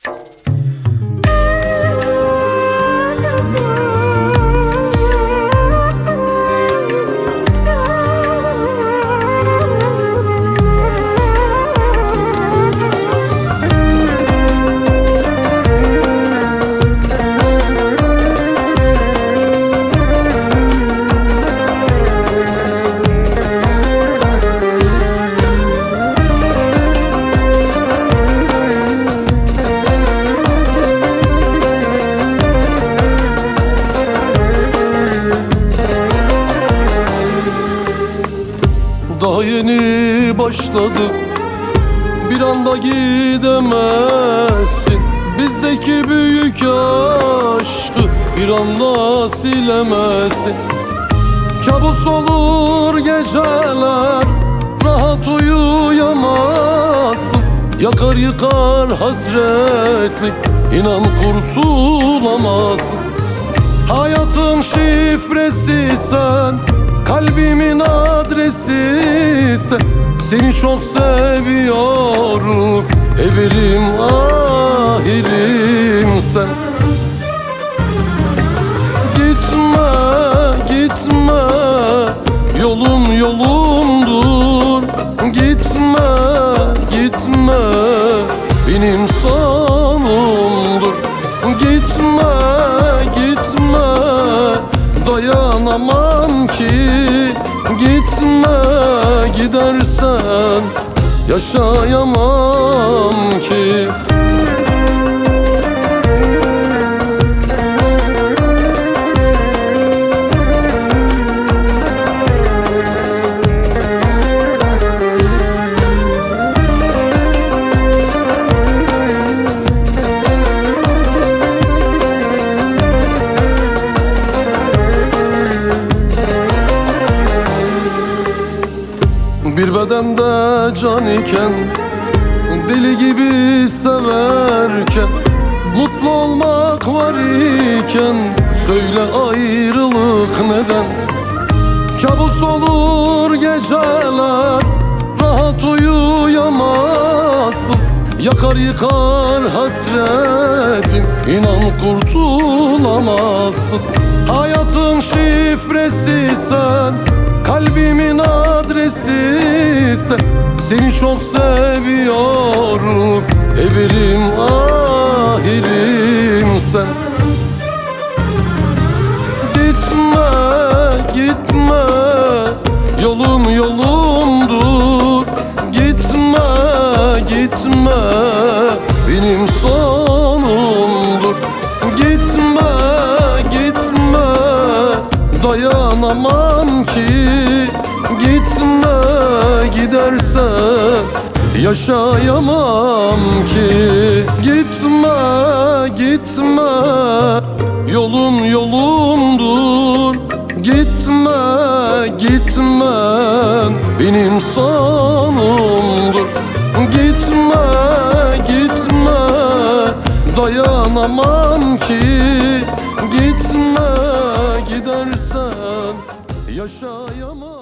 Daha yeni başladık, bir anda gidemezsin. Bizdeki büyük aşkı bir anda silemezsin. Kabus olur geceler, rahat uyuyamazsın. Yakar yıkar hasretlik, inan kurtulamazsın. Hayatın şifresi sen, kalbimin adresi sen. Seni çok seviyorum, evelim ahirim sen. Gitme, gitme, yolum yolumdur. Gitme, gitme, benim sonumdur. Gitme, gitme, dayanamam ki. Gitme, gidersen yaşayamam ki. Bir bedende can iken, deli gibi severken, mutlu olmak var iken, söyle ayrılık neden? Kabus olur geceler, rahat uyuyamazsın. Yakar yıkar hasretin, inan kurtulamazsın. Hayatın şifresi sen, kalbimin adresi sen. Seni çok seviyorum, evelim ahirim sen. Gitme, gitme, yolum yolumdur. Gitme, gitme, benim sonumdur. Gitme, gitme, dayanamam ki. Gitme, gidersen yaşayamam ki. Gitme, gitme, yolum yolumdur. Gitme, gitme, benim sonumdur. Gitme, gitme, dayanamam ki. Gitme, gidersen yaşayamam.